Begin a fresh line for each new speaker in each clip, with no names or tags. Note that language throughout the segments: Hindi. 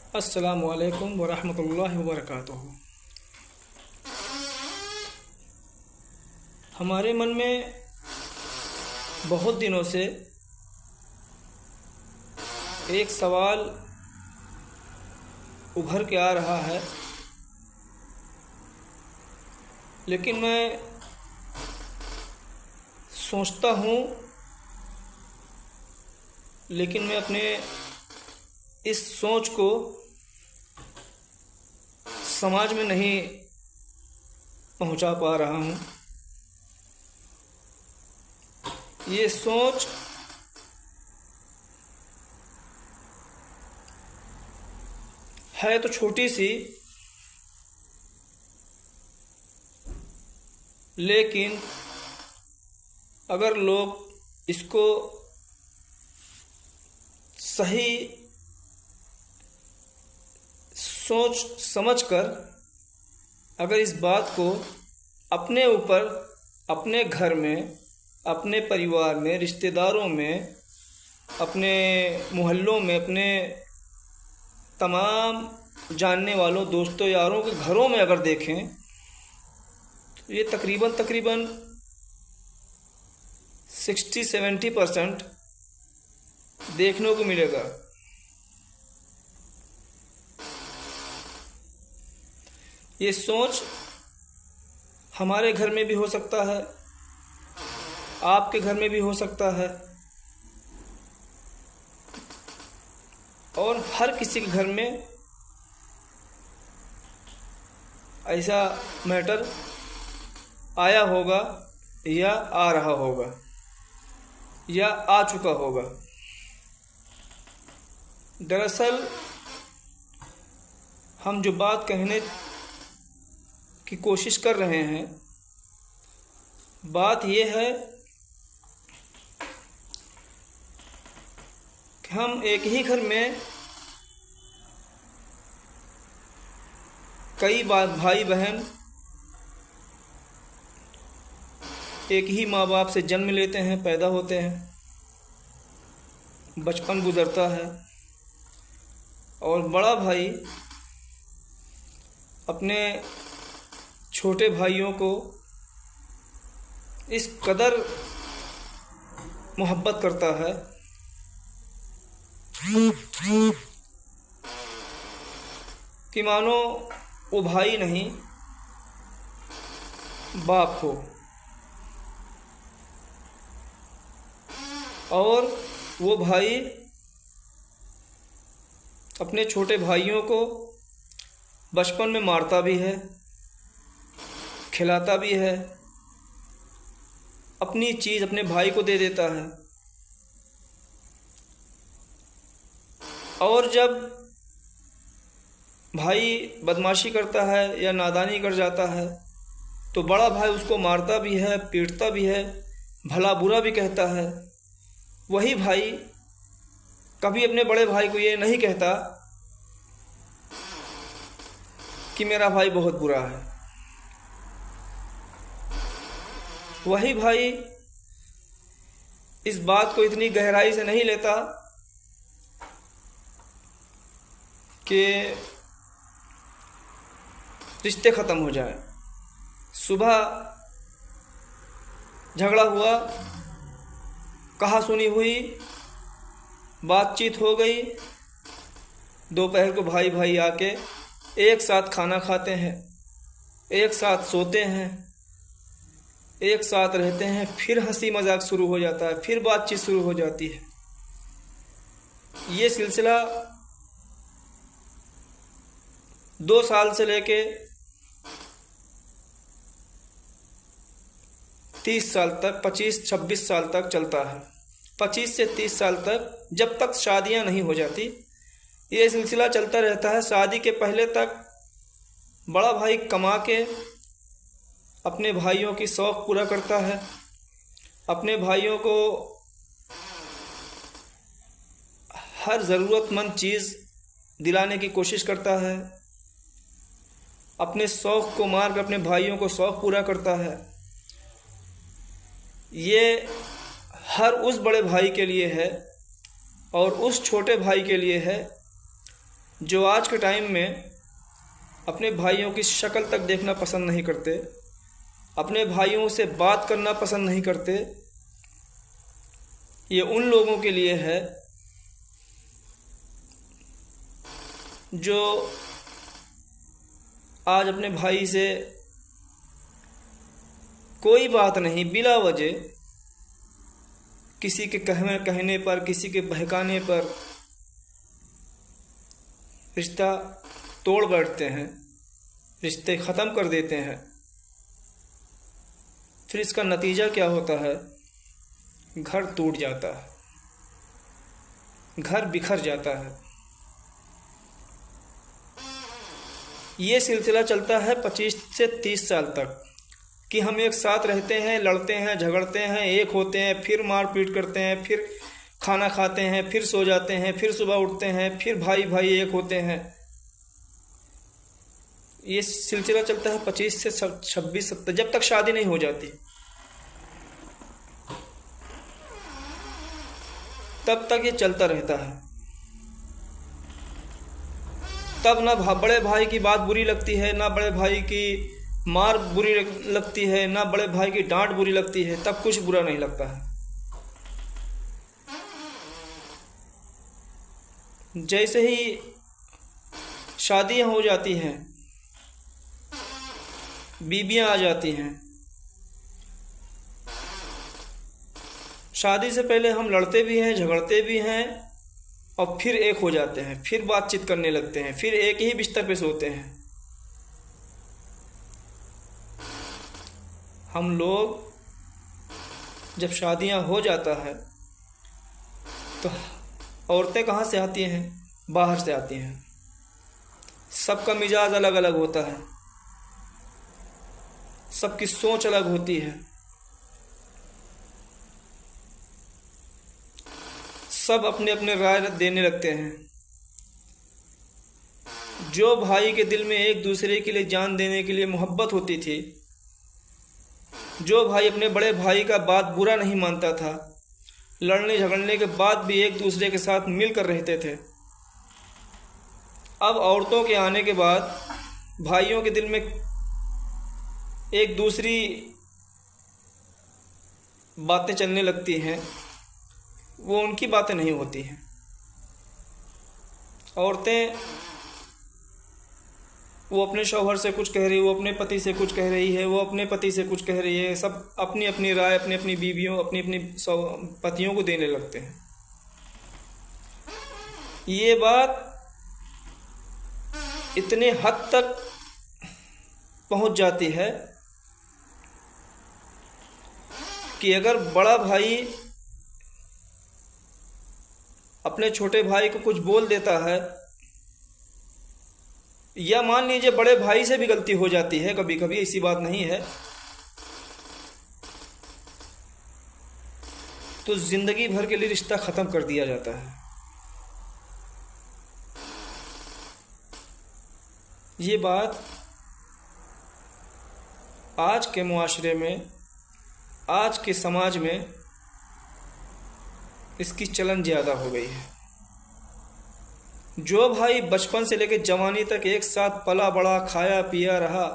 अस्सलामु अलैकुम वरहमतुल्लाहि वबरकातुहू। हमारे मन में बहुत दिनों से एक सवाल उभर के आ रहा है, लेकिन मैं सोचता हूँ, लेकिन मैं अपने इस सोच को समाज में नहीं पहुंचा पा रहा हूं। ये सोच है तो छोटी सी, लेकिन अगर लोग इसको सही सोच समझकर अगर इस बात को अपने ऊपर, अपने घर में, अपने परिवार में, रिश्तेदारों में, अपने मोहल्लों में, अपने तमाम जानने वालों, दोस्तों, यारों के घरों में अगर देखें तो ये तकरीबन 60-70% देखने को मिलेगा। ये सोच हमारे घर में भी हो सकता है, आपके घर में भी हो सकता है, और हर किसी के घर में ऐसा मैटर आया होगा या आ रहा होगा या आ चुका होगा। दरअसल हम जो बात कहने की कोशिश कर रहे हैं, बात यह है कि हम एक ही घर में कई भाई बहन एक ही माँ बाप से जन्म लेते हैं, पैदा होते हैं, बचपन गुजरता है, और बड़ा भाई अपने छोटे भाइयों को इस कदर मोहब्बत करता है कि मानो वो भाई नहीं बाप हो, और वो भाई अपने छोटे भाइयों को बचपन में मारता भी है, खिलाता भी है, अपनी चीज़ अपने भाई को दे देता है, और जब भाई बदमाशी करता है या नादानी कर जाता है तो बड़ा भाई उसको मारता भी है, पीटता भी है, भला बुरा भी कहता है। वही भाई कभी अपने बड़े भाई को ये नहीं कहता कि मेरा भाई बहुत बुरा है। वही भाई इस बात को इतनी गहराई से नहीं लेता कि रिश्ते ख़त्म हो जाए। सुबह झगड़ा हुआ, कहा सुनी हुई, बातचीत हो गई, दोपहर को भाई भाई आके एक साथ खाना खाते हैं, एक साथ सोते हैं, एक साथ रहते हैं, फिर हंसी मजाक शुरू हो जाता है, फिर बातचीत शुरू हो जाती है। ये सिलसिला 2 साल से लेके 30 साल तक, 25-26 साल तक चलता है। 25 से 30 साल तक, जब तक शादियां नहीं हो जाती, ये सिलसिला चलता रहता है। शादी के पहले तक बड़ा भाई कमा के अपने भाइयों की शौक़ पूरा करता है, अपने भाइयों को हर ज़रूरतमंद चीज़ दिलाने की कोशिश करता है, अपने शौक़ को मार कर अपने भाइयों को शौक़ पूरा करता है। ये हर उस बड़े भाई के लिए है और उस छोटे भाई के लिए है जो आज के टाइम में अपने भाइयों की शक्ल तक देखना पसंद नहीं करते, अपने भाइयों से बात करना पसंद नहीं करते, ये उन लोगों के लिए है जो आज अपने भाई से कोई बात नहीं, बिला वजह किसी के कहने पर, किसी के बहकाने पर रिश्ता तोड़ बैठते हैं, रिश्ते ख़त्म कर देते हैं। फिर इसका नतीजा क्या होता है? घर टूट जाता है, घर बिखर जाता है। ये सिलसिला चलता है 25 से 30 साल तक कि हम एक साथ रहते हैं, लड़ते हैं, झगड़ते हैं, एक होते हैं, फिर मारपीट करते हैं, फिर खाना खाते हैं, फिर सो जाते हैं, फिर सुबह उठते हैं, फिर भाई भाई एक होते हैं। ये सिलसिला चलता है 25 से 26 तक, जब तक शादी नहीं हो जाती तब तक ये चलता रहता है। तब ना बड़े भाई की बात बुरी लगती है, ना बड़े भाई की मार बुरी लगती है, ना बड़े भाई की डांट बुरी लगती है, तब कुछ बुरा नहीं लगता है। जैसे ही शादियां हो जाती हैं, बीबियां आ जाती हैं, शादी से पहले हम लड़ते भी हैं, झगड़ते भी हैं और फिर एक हो जाते हैं, फिर बातचीत करने लगते हैं, फिर एक ही बिस्तर पे सोते हैं। हम लोग जब शादियां हो जाता है तो औरतें कहाँ से आती हैं? बाहर से आती हैं। सबका मिजाज अलग अलग होता है, सबकी सोच अलग होती है, सब अपने अपने राय देने लगते हैं। जो भाई के दिल में एक दूसरे के लिए जान देने के लिए मोहब्बत होती थी, जो भाई अपने बड़े भाई का बात बुरा नहीं मानता था, लड़ने झगड़ने के बाद भी एक दूसरे के साथ मिलकर रहते थे, अब औरतों के आने के बाद भाइयों के दिल में एक दूसरी बातें चलने लगती हैं, वो उनकी बातें नहीं होती हैं। औरतें वो अपने शौहर से कुछ कह रही, वो अपने पति से कुछ कह रही है, वो अपने पति से कुछ कह रही है, सब अपनी अपनी राय अपनी अपनी बीवियों अपनी अपनी पतियों को देने लगते हैं। ये बात इतने हद तक पहुंच जाती है कि अगर बड़ा भाई अपने छोटे भाई को कुछ बोल देता है, या मान लीजिए बड़े भाई से भी गलती हो जाती है, कभी कभी ऐसी बात नहीं है, तो जिंदगी भर के लिए रिश्ता खत्म कर दिया जाता है। ये बात आज के मुआशरे में, आज के समाज में इसकी चलन ज़्यादा हो गई है। जो भाई बचपन से लेकर जवानी तक एक साथ पला बड़ा, खाया पिया रहा,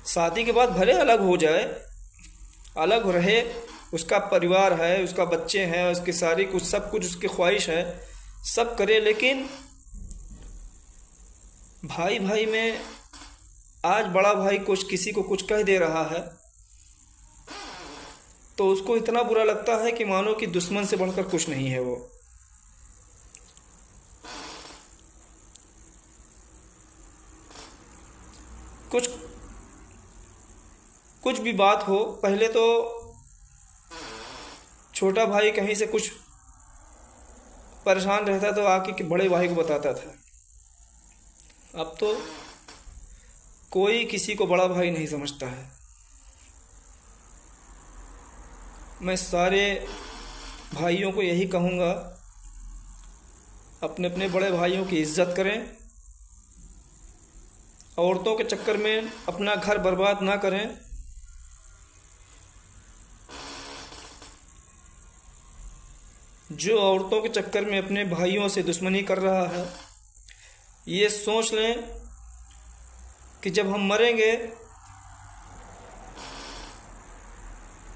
शादी के बाद भले अलग हो जाए, अलग रहे, उसका परिवार है, उसका बच्चे हैं, उसकी सारी कुछ सब कुछ उसकी ख्वाहिश है, सब करे, लेकिन भाई भाई में आज बड़ा भाई कुछ किसी को कुछ कह दे रहा है तो उसको इतना बुरा लगता है कि मानो कि दुश्मन से बढ़कर कुछ नहीं है। वो कुछ भी बात हो, पहले तो छोटा भाई कहीं से कुछ परेशान रहता तो आके बड़े भाई को बताता था। अब तो कोई किसी को बड़ा भाई नहीं समझता है। मैं सारे भाइयों को यही कहूँगा, अपने अपने बड़े भाइयों की इज्जत करें, औरतों के चक्कर में अपना घर बर्बाद ना करें। जो औरतों के चक्कर में अपने भाइयों से दुश्मनी कर रहा है, ये सोच लें कि जब हम मरेंगे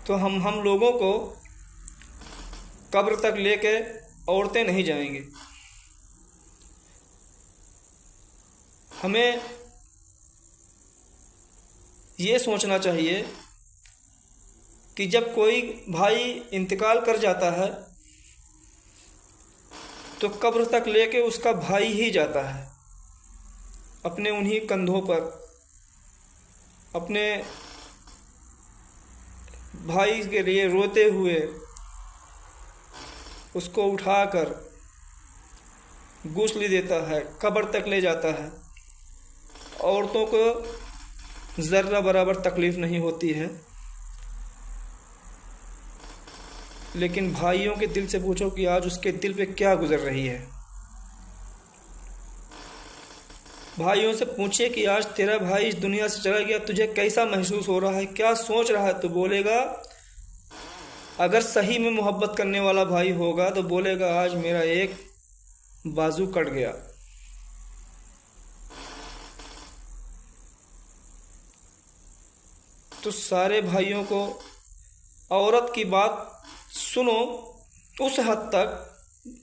तो हम लोगों को कब्र तक लेके औरतें नहीं जाएंगे। हमें ये सोचना चाहिए कि जब कोई भाई इंतकाल कर जाता है तो कब्र तक लेके उसका भाई ही जाता है, अपने उन्हीं कंधों पर अपने भाई के लिए रोते हुए उसको उठाकर गुस्ल देता है, कब्र तक ले जाता है। औरतों को ज़र्रा बराबर तकलीफ़ नहीं होती है, लेकिन भाइयों के दिल से पूछो कि आज उसके दिल पे क्या गुजर रही है। भाइयों से पूछिए कि आज तेरा भाई इस दुनिया से चला गया, तुझे कैसा महसूस हो रहा है, क्या सोच रहा है। तो बोलेगा, अगर सही में मोहब्बत करने वाला भाई होगा तो बोलेगा आज मेरा एक बाजू कट गया। तो सारे भाइयों को औरत की बात सुनो उस हद तक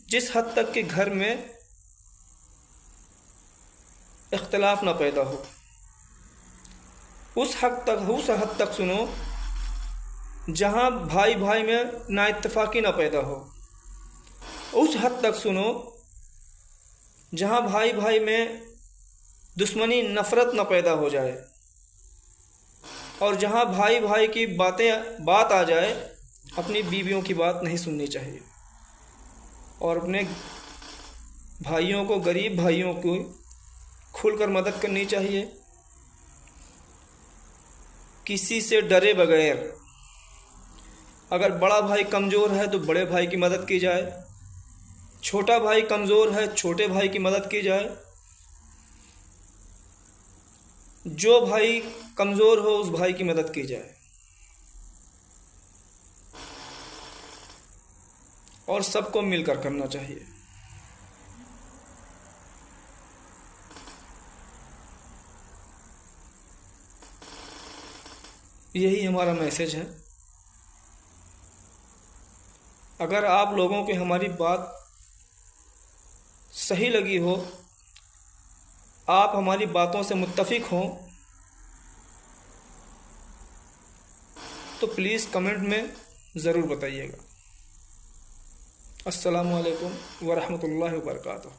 जिस हद तक कि घर में इख्तिलाफ ना पैदा हो, उस हद तक सुनो जहाँ भाई भाई में नाइत्तेफाकी ना पैदा हो, उस हद तक सुनो जहाँ भाई भाई में दुश्मनी नफ़रत ना पैदा हो जाए, और जहाँ भाई भाई की बात आ जाए अपनी बीवियों की बात नहीं सुननी चाहिए, और अपने भाइयों को, गरीब भाइयों को खुलकर मदद करनी चाहिए, किसी से डरे बगैर। अगर बड़ा भाई कमज़ोर है तो बड़े भाई की मदद की जाए, छोटा भाई कमज़ोर है छोटे भाई की मदद की जाए, जो भाई कमज़ोर हो उस भाई की मदद की जाए, और सबको मिलकर करना चाहिए। यही हमारा मैसेज है। अगर आप लोगों को हमारी बात सही लगी हो, आप हमारी बातों से मुत्तफ़िक हों, तो प्लीज़ कमेंट में ज़रूर बताइएगा। अस्सलामु अलैकुम व रहमतुल्लाहि व बरकातुहू।